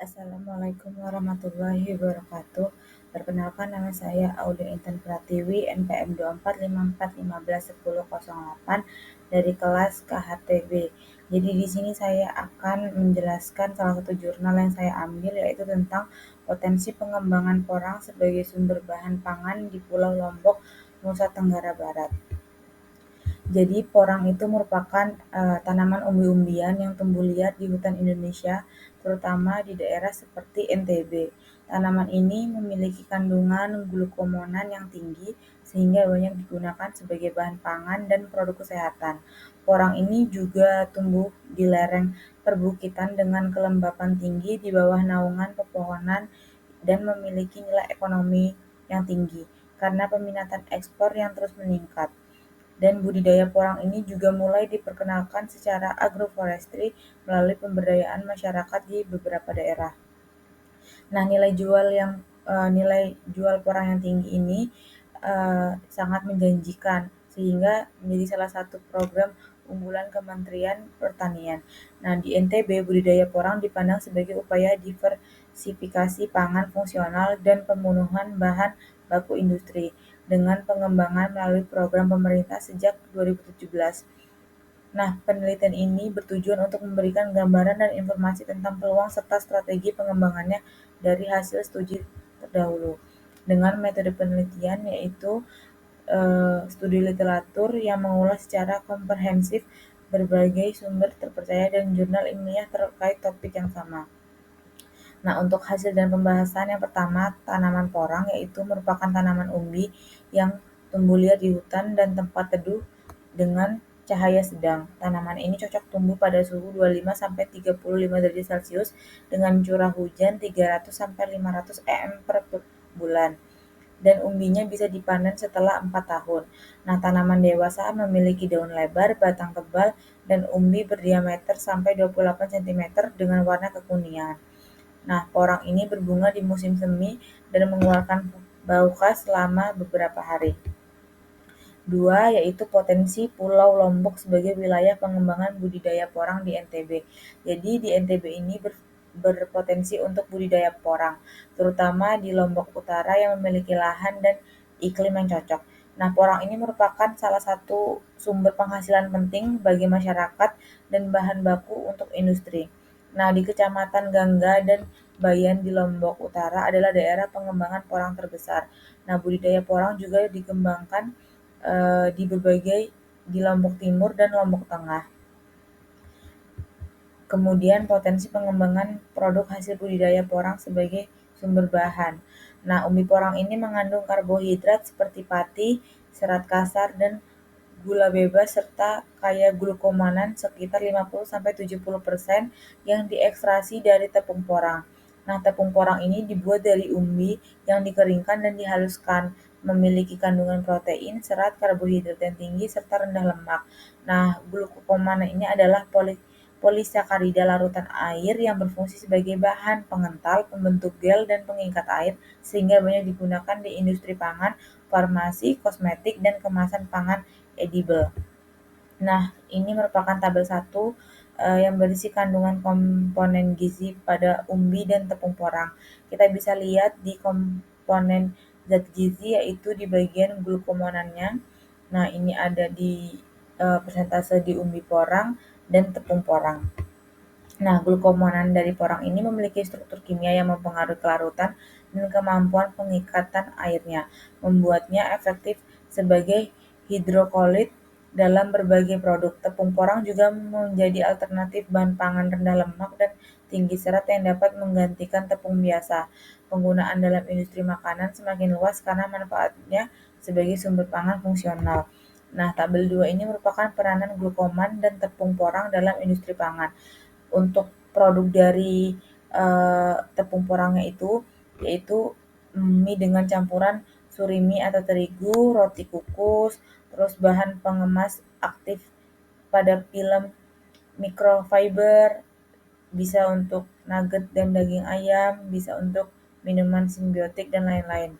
Assalamualaikum warahmatullahi wabarakatuh. Perkenalkan nama saya Aulia Intan Pratiwi, NPM 2454151008 dari kelas KHTB. Jadi di sini saya akan menjelaskan salah satu jurnal yang saya ambil yaitu tentang potensi pengembangan porang sebagai sumber bahan pangan di Pulau Lombok, Nusa Tenggara Barat. Jadi porang itu merupakan tanaman umbi-umbian yang tumbuh liar di hutan Indonesia, terutama di daerah seperti NTB. Tanaman ini memiliki kandungan glukomonan yang tinggi sehingga banyak digunakan sebagai bahan pangan dan produk kesehatan. Porang ini juga tumbuh di lereng perbukitan dengan kelembapan tinggi di bawah naungan pepohonan dan memiliki nilai ekonomi yang tinggi karena peminatan ekspor yang terus meningkat. Dan budidaya porang ini juga mulai diperkenalkan secara agroforestry melalui pemberdayaan masyarakat di beberapa daerah. Nah, nilai jual porang yang tinggi ini sangat menjanjikan sehingga menjadi salah satu program unggulan Kementerian Pertanian. Nah, di NTB budidaya porang dipandang sebagai upaya diversifikasi pangan fungsional dan pemenuhan bahan baku industri dengan pengembangan melalui program pemerintah sejak 2017. Nah, penelitian ini bertujuan untuk memberikan gambaran dan informasi tentang peluang serta strategi pengembangannya dari hasil studi terdahulu. Dengan metode penelitian yaitu studi literatur yang mengulas secara komprehensif berbagai sumber terpercaya dan jurnal ilmiah terkait topik yang sama. Nah, untuk hasil dan pembahasan yang pertama, tanaman porang yaitu merupakan tanaman umbi yang tumbuh liar di hutan dan tempat teduh dengan cahaya sedang. Tanaman ini cocok tumbuh pada suhu 25-35 derajat Celcius dengan curah hujan 300-500 mm per bulan. Dan umbinya bisa dipanen setelah 4 tahun. Nah, tanaman dewasa memiliki daun lebar, batang tebal, dan umbi berdiameter sampai 28 cm dengan warna kekuningan. Nah, porang ini berbunga di musim semi dan mengeluarkan bau khas selama beberapa hari. 2. Yaitu potensi Pulau Lombok sebagai wilayah pengembangan budidaya porang di NTB. Jadi di NTB ini berpotensi untuk budidaya porang, terutama di Lombok Utara yang memiliki lahan dan iklim yang cocok. Nah, porang ini merupakan salah satu sumber penghasilan penting bagi masyarakat dan bahan baku untuk industri. Nah, di Kecamatan Gangga dan Bayan di Lombok Utara adalah daerah pengembangan porang terbesar. Nah, budidaya porang juga dikembangkan di Lombok Timur dan Lombok Tengah. Kemudian potensi pengembangan produk hasil budidaya porang sebagai sumber bahan. Nah, umbi porang ini mengandung karbohidrat seperti pati, serat kasar, dan gula bebas serta kaya glukomonan sekitar 50-70% yang diekstraksi dari tepung porang. Nah, tepung porang ini dibuat dari umbi yang dikeringkan dan dihaluskan, memiliki kandungan protein, serat, karbohidrat yang tinggi, serta rendah lemak. Nah, glukomonan ini adalah polisakarida larutan air yang berfungsi sebagai bahan pengental, pembentuk gel, dan pengikat air, sehingga banyak digunakan di industri pangan, farmasi, kosmetik, dan kemasan pangan edible. Nah, ini merupakan tabel 1 yang berisi kandungan komponen gizi pada umbi dan tepung porang. Kita bisa lihat di komponen zat gizi yaitu di bagian glukomonannya. Nah, ini ada di persentase di umbi porang dan tepung porang. Nah, glukomonan dari porang ini memiliki struktur kimia yang mempengaruhi kelarutan dan kemampuan pengikatan airnya, membuatnya efektif sebagai hidrokolit dalam berbagai produk. Tepung porang juga menjadi alternatif bahan pangan rendah lemak dan tinggi serat yang dapat menggantikan tepung biasa. Penggunaan dalam industri makanan semakin luas karena manfaatnya sebagai sumber pangan fungsional. Nah, tabel 2 ini merupakan peranan glukoman dan tepung porang dalam industri pangan. Untuk produk dari tepung porangnya itu yaitu mie dengan campuran surimi atau terigu, roti kukus, terus bahan pengemas aktif pada film microfiber, bisa untuk nugget dan daging ayam, bisa untuk minuman simbiotik dan lain-lain.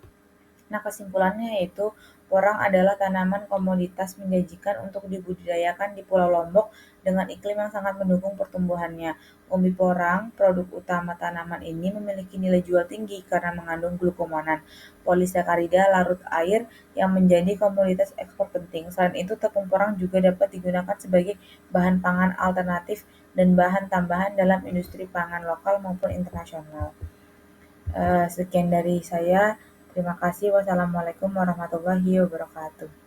Nah, kesimpulannya yaitu porang adalah tanaman komoditas menjanjikan untuk dibudidayakan di Pulau Lombok dengan iklim yang sangat mendukung pertumbuhannya. Umbi porang, produk utama tanaman ini, memiliki nilai jual tinggi karena mengandung glukomonan, polisakarida larut air yang menjadi komoditas ekspor penting. Selain itu, tepung porang juga dapat digunakan sebagai bahan pangan alternatif dan bahan tambahan dalam industri pangan lokal maupun internasional. Sekian dari saya. Terima kasih. Wassalamualaikum warahmatullahi wabarakatuh.